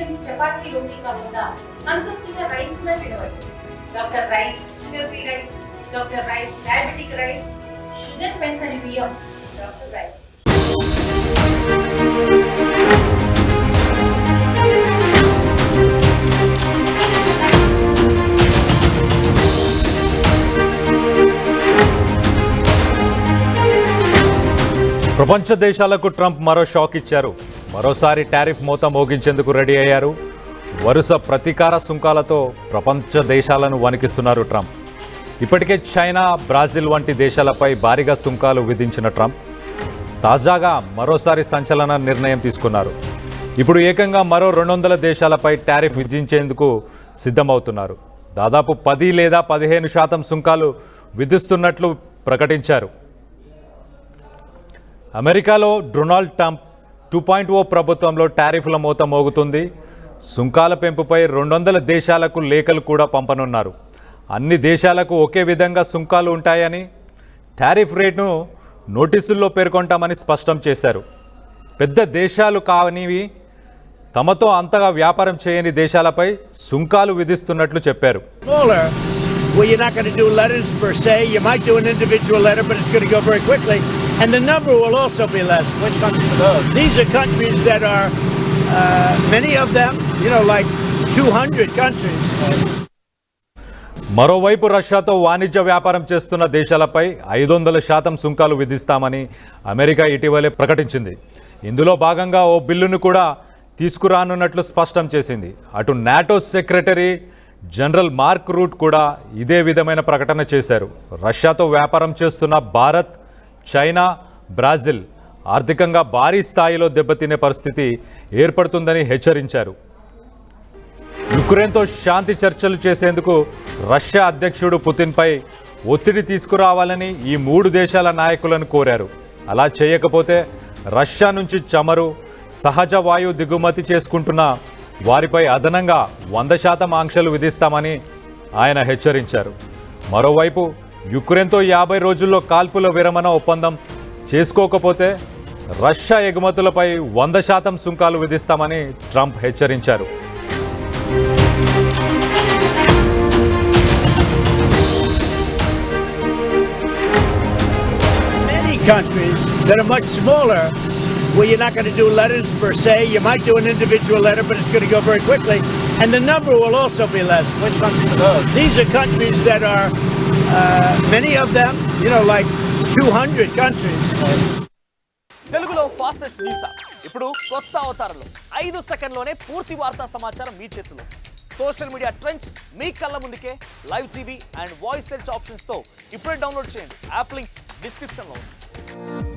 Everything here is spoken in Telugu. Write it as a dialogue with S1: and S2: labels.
S1: మీల్స్ చపాతీ రోటీ కాకుండా సంతృప్తిగా రైస్ కూడా తినవచ్చు. Doctor rice, sugar free rice, doctor rice diabetic rice, sugar పెన్సని బియ్యం, డాక్టర్ రైస్.
S2: ప్రపంచ దేశాలకు ట్రంప్ మరో షాక్ ఇచ్చారు. మరోసారి టారిఫ్ మోత మోగించేందుకు రెడీ అయ్యారు. వరుస ప్రతీకార సుంకాలతో ప్రపంచ దేశాలను వణికిస్తున్నారు ట్రంప్. ఇప్పటికే చైనా, బ్రాజిల్ వంటి దేశాలపై భారీగా సుంకాలు విధించిన ట్రంప్ తాజాగా మరోసారి సంచలన నిర్ణయం తీసుకున్నారు. ఇప్పుడు ఏకంగా మరో 200 దేశాలపై టారిఫ్ విధించేందుకు సిద్ధమవుతున్నారు. దాదాపు 10 లేదా 15% సుంకాలు విధిస్తున్నట్లు ప్రకటించారు. అమెరికాలో డొనాల్డ్ ట్రంప్ 2.0 ప్రభుత్వంలో టారిఫ్ల మోత మోగుతుంది. సుంకాల పెంపుపై 200 దేశాలకు లేఖలు కూడా పంపనున్నారు. అన్ని దేశాలకు ఒకే విధంగా సుంకాలు ఉంటాయని, టారిఫ్ రేటును నోటీసుల్లో పేర్కొంటామని స్పష్టం చేశారు. పెద్ద దేశాలు కానివి తమతో అంతగా వ్యాపారం చేయని దేశాలపై సుంకాలు విధిస్తున్నట్లు చెప్పారు.
S3: Well, you're not going to do letters per se. You might do an individual letter, but it's going to go very quickly. And the number will also be less. Which countries are those? These are countries that are, many of them, like 200 countries.
S2: మరోవైపు రష్యాతో వాణిజ్య వ్యాపారం చేస్తున్న దేశాలపై 500% సుంకాలు విధిస్తామని అమెరికా ఇటీవలే ప్రకటించింది. ఇందులో భాగంగా ఓ బిల్లును కూడా తీసుకురానున్నట్లు స్పష్టం చేసింది. అటు NATO secretary general Mark Rutte కూడా ఇదే విధమైన ప్రకటన చేశారు. రష్యాతో వ్యాపారం చేస్తున్న భారత్, చైనా, బ్రాజిల్ ఆర్థికంగా భారీ స్థాయిలో దెబ్బతినే పరిస్థితి ఏర్పడుతుందని హెచ్చరించారు. యుక్రెయిన్తో శాంతి చర్చలు చేసేందుకు రష్యా అధ్యక్షుడు పుతిన్పై ఒత్తిడి తీసుకురావాలని ఈ 3 దేశాల నాయకులను కోరారు. అలా చేయకపోతే రష్యా నుంచి చమురు, సహజ వాయువు దిగుమతి చేసుకుంటున్న వారిపై అదనంగా 100% ఆంక్షలు విధిస్తామని ఆయన హెచ్చరించారు. మరోవైపు యుక్రెయిన్తో 50 రోజుల్లో కాల్పుల విరమణ ఒప్పందం చేసుకోకపోతే రష్యా ఎగుమతులపై 100% సుంకాలు విధిస్తామని ట్రంప్ హెచ్చరించారు.
S3: Many countries that are much smaller, well, you're not going to do letters per se. You might do an individual letter, but it's going to go very quickly. And the number will also be less. Which countries are those? These are countries that are, many of them, like 200 countries.
S4: తెలుగులో ఫాస్టెస్ట్ న్యూస్ యాప్ ఇప్పుడు కొత్త అవతారంలో 5 సెకండ్లోనే పూర్తి వార్తా సమాచారం మీ చేతిలో. సోషల్ మీడియా ట్రెండ్స్ మీ కళ్ళ ముందుకే live TV and voice search ఆప్షన్స్తో ఇప్పుడే డౌన్లోడ్ చేయండి. యాప్ లింక్ డిస్క్రిప్షన్లో ఉంది.